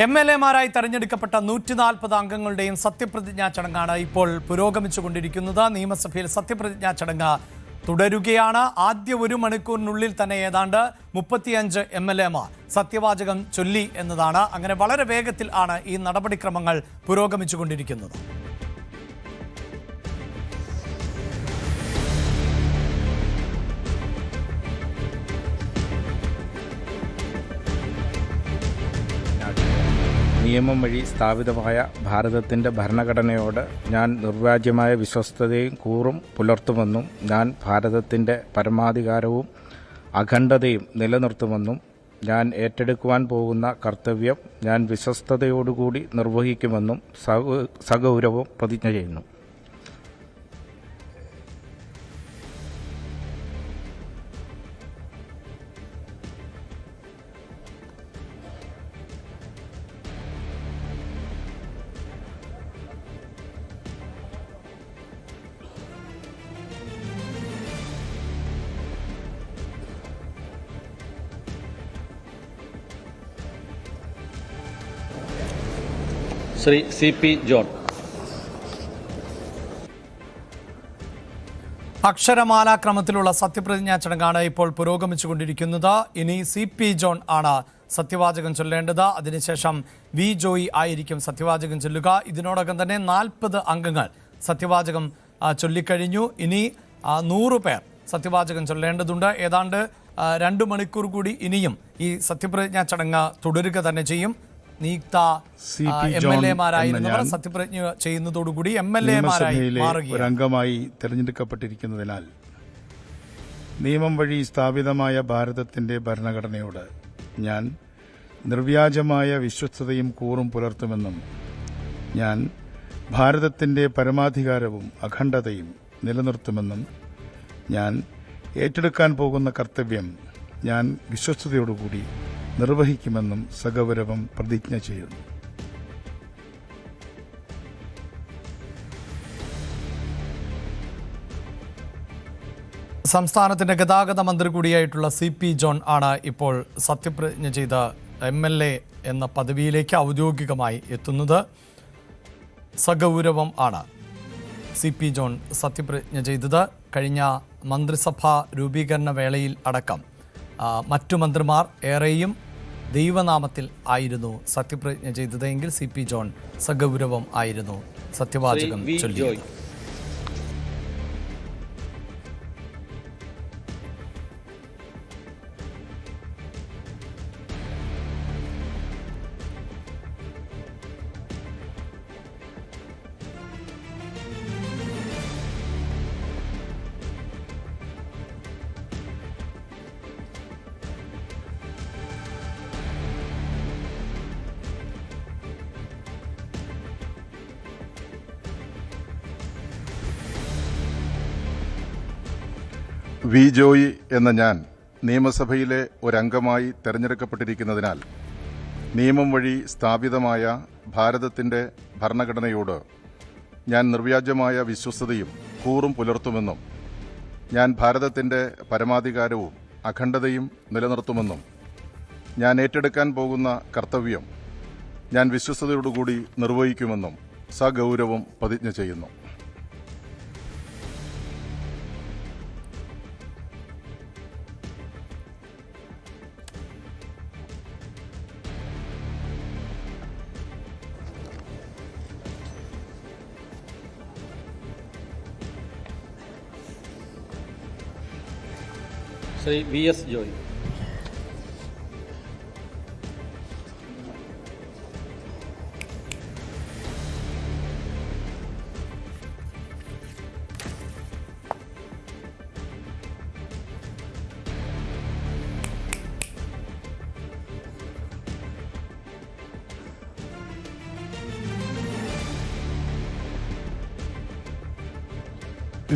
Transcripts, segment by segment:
MLA-മാരായി തെരഞ്ഞെടുക്കപ്പെട്ട 140 അംഗങ്ങളുടെയും സത്യപ്രതിജ്ഞാ ചടങ്ങാണ് ഇപ്പോൾ പുരോഗമിച്ചുകൊണ്ടിരിക്കുന്നത്. നിയമസഭയിൽ സത്യപ്രതിജ്ഞാ ചടങ്ങ് തുടരുകയാണ്. ആദ്യ 1 മണിക്കൂറിനുള്ളിൽ തന്നെ ഏതാണ്ട് 35 MLA-മാർ സത്യവാചകം ചൊല്ലി എന്നതാണ്. അങ്ങനെ വളരെ വേഗത്തിൽ ആണ് ഈ നടപടിക്രമങ്ങൾ പുരോഗമിച്ചുകൊണ്ടിരിക്കുന്നത്. നിയമം വഴി സ്ഥാപിതമായ ഭാരതത്തിൻ്റെ ഭരണഘടനയോട് ഞാൻ നിർവ്യാജ്യമായ വിശ്വസ്തതയും കൂറും പുലർത്തുമെന്നും ഞാൻ ഭാരതത്തിൻ്റെ പരമാധികാരവും അഖണ്ഡതയും നിലനിർത്തുമെന്നും ഞാൻ ഏറ്റെടുക്കുവാൻ പോകുന്ന കർത്തവ്യം ഞാൻ വിശ്വസ്തതയോടുകൂടി നിർവഹിക്കുമെന്നും സഗൗരവം പ്രതിജ്ഞ ചെയ്യുന്നു. Shri CP John. അക്ഷരമാലാക്രമത്തിലുള്ള സത്യപ്രതിജ്ഞാ ചടങ്ങാണ് ഇപ്പോൾ പുരോഗമിച്ചുകൊണ്ടിരിക്കുന്നത്. ഇനി CP ജോൺ ആണ് സത്യവാചകം ചൊല്ലേണ്ടത്. അതിനുശേഷം V ജോയി ആയിരിക്കും സത്യവാചകം ചൊല്ലുക. ഇതിനോടകം തന്നെ 40 അംഗങ്ങൾ സത്യവാചകം ചൊല്ലിക്കഴിഞ്ഞു. ഇനി 100 പേർ സത്യവാചകം ചൊല്ലേണ്ടതുണ്ട്. ഏതാണ്ട് 2 മണിക്കൂർ കൂടി ഇനിയും ഈ സത്യപ്രതിജ്ഞാ ചടങ്ങ് തുടരുക തന്നെ ചെയ്യും. നിയുക്ത MLA-മാരായിരുന്നവർ സത്യപ്രതിജ്ഞ ചെയ്യുന്നതോടുകൂടി MLA-മാരായി മാറുകയാണ്. ഒരംഗമായി തെരഞ്ഞെടുക്കപ്പെട്ടിരിക്കുന്നതിനാൽ നിയമം വഴി സ്ഥാപിതമായ ഭാരതത്തിൻ്റെ ഭരണഘടനയോട് ഞാൻ നിർവ്യാജമായ വിശ്വസ്തതയും കൂറും പുലർത്തുമെന്നും ഞാൻ ഭാരതത്തിൻ്റെ പരമാധികാരവും അഖണ്ഡതയും നിലനിർത്തുമെന്നും ഞാൻ ഏറ്റെടുക്കാൻ പോകുന്ന കർത്തവ്യം ഞാൻ വിശ്വസ്തയോടുകൂടി നിർവഹിക്കുമെന്നും സഗൗരവം പ്രതിജ്ഞ ചെയ്യുന്നു. സംസ്ഥാനത്തിന്റെ ഗതാഗത മന്ത്രി കൂടിയായിട്ടുള്ള CP ജോൺ ആണ് ഇപ്പോൾ സത്യപ്രതിജ്ഞ ചെയ്ത MLA എന്ന പദവിയിലേക്ക് ഔദ്യോഗികമായി എത്തുന്നത്. സഗൗരവം ആണ് CP ജോൺ സത്യപ്രതിജ്ഞ ചെയ്തത്. കഴിഞ്ഞ മന്ത്രിസഭാ രൂപീകരണ വേളയിൽ അടക്കം മറ്റു മന്ത്രിമാർ ഏറെയും ദൈവനാമത്തിൽ ആയിരുന്നു സത്യപ്രതിജ്ഞ ചെയ്തതെങ്കിൽ CP ജോൺ സഗൗരവം ആയിരുന്നു സത്യവാചകം ചൊല്ലിയത്. V ജോയി എന്ന ഞാൻ നിയമസഭയിലെ ഒരംഗമായി തെരഞ്ഞെടുക്കപ്പെട്ടിരിക്കുന്നതിനാൽ നിയമം വഴി സ്ഥാപിതമായ ഭാരതത്തിൻ്റെ ഭരണഘടനയോട് ഞാൻ നിർവ്യാജമായ വിശ്വസ്തതയും കൂറും പുലർത്തുമെന്നും ഞാൻ ഭാരതത്തിൻ്റെ പരമാധികാരവും അഖണ്ഡതയും നിലനിർത്തുമെന്നും ഞാൻ ഏറ്റെടുക്കാൻ പോകുന്ന കർത്തവ്യം ഞാൻ വിശ്വസ്തയോടുകൂടി നിർവഹിക്കുമെന്നും സഗൗരവം പ്രതിജ്ഞ ചെയ്യുന്നു. ശ്രീ VS ജോയ്.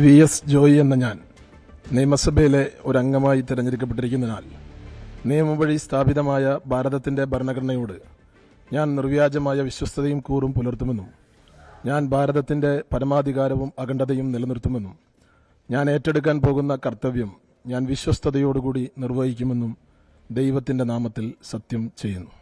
VS ജോയി എന്ന ഞാൻ നിയമസഭയിലെ ഒരംഗമായി തിരഞ്ഞെടുക്കപ്പെട്ടിരിക്കുന്നതിനാൽ നിയമം വഴി സ്ഥാപിതമായ ഭാരതത്തിൻ്റെ ഭരണഘടനയോട് ഞാൻ നിർവ്യാജമായ വിശ്വസ്തതയും കൂറും പുലർത്തുമെന്നും ഞാൻ ഭാരതത്തിൻ്റെ പരമാധികാരവും അഖണ്ഡതയും നിലനിർത്തുമെന്നും ഞാൻ ഏറ്റെടുക്കാൻ പോകുന്ന കർത്തവ്യം ഞാൻ വിശ്വസ്തയോടുകൂടി നിർവഹിക്കുമെന്നും ദൈവത്തിൻ്റെ നാമത്തിൽ സത്യം ചെയ്യുന്നു.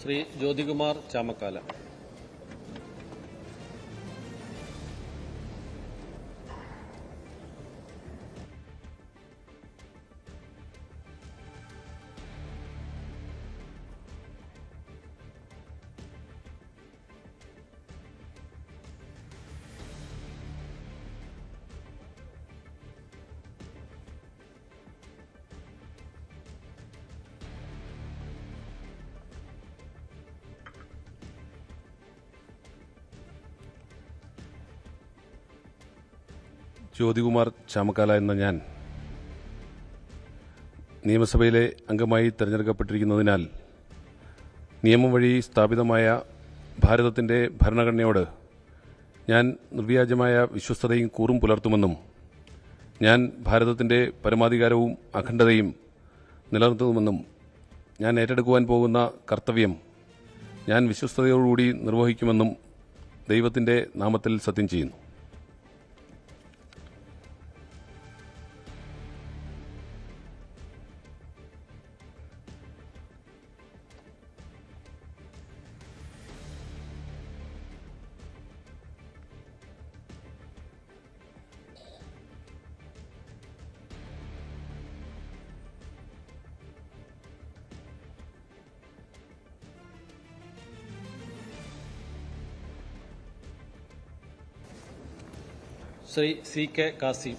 ശ്രീ ജ്യോതികുമാർ ചാമക്കാല. ജ്യോതികുമാർ ചാമക്കാല എന്ന ഞാൻ നിയമസഭയിലെ അംഗമായി തിരഞ്ഞെടുക്കപ്പെട്ടിരിക്കുന്നതിനാൽ നിയമം വഴി സ്ഥാപിതമായ ഭാരതത്തിൻ്റെ ഭരണഘടനയോട് ഞാൻ നിർവ്യാജമായ വിശ്വസ്തതയും കൂറും പുലർത്തുമെന്നും ഞാൻ ഭാരതത്തിൻ്റെ പരമാധികാരവും അഖണ്ഡതയും നിലനിർത്തുമെന്നും ഞാൻ ഏറ്റെടുക്കുവാൻ പോകുന്ന കർത്തവ്യം ഞാൻ വിശ്വസ്തയോടുകൂടി നിർവഹിക്കുമെന്നും ദൈവത്തിൻ്റെ നാമത്തിൽ സത്യം ചെയ്യുന്നു. ശ്രീ CK കാസിം.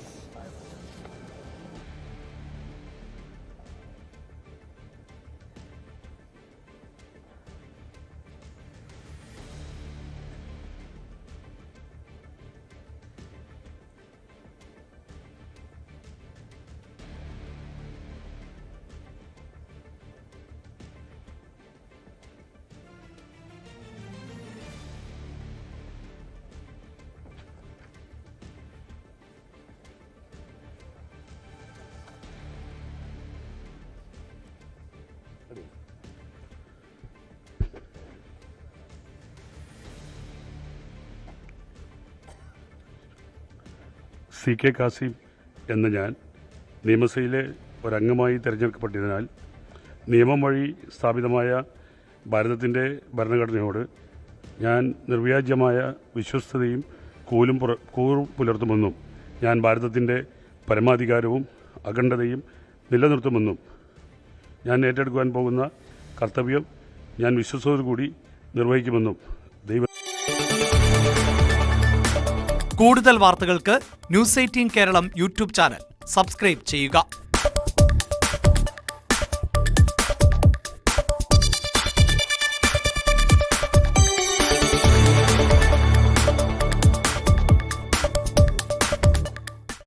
CK കാസിം എന്ന ഞാൻ നിയമസഭയിലെ ഒരംഗമായി തിരഞ്ഞെടുക്കപ്പെട്ടതിനാൽ നിയമം വഴി സ്ഥാപിതമായ ഭാരതത്തിൻ്റെ ഭരണഘടനയോട് ഞാൻ നിർവ്യാജമായ വിശ്വസ്തതയും കൂറും പുലർത്തുമെന്നും ഞാൻ ഭാരതത്തിൻ്റെ പരമാധികാരവും അഖണ്ഡതയും നിലനിർത്തുമെന്നും ഞാൻ ഏറ്റെടുക്കുവാൻ പോകുന്ന കർത്തവ്യം ഞാൻ വിശ്വസ്തയോടുകൂടി നിർവഹിക്കുമെന്നും ദൈവം. കൂടുതൽ വാർത്തകൾക്ക് news 18 Keralam YouTube channel subscribe ചെയ്യുക.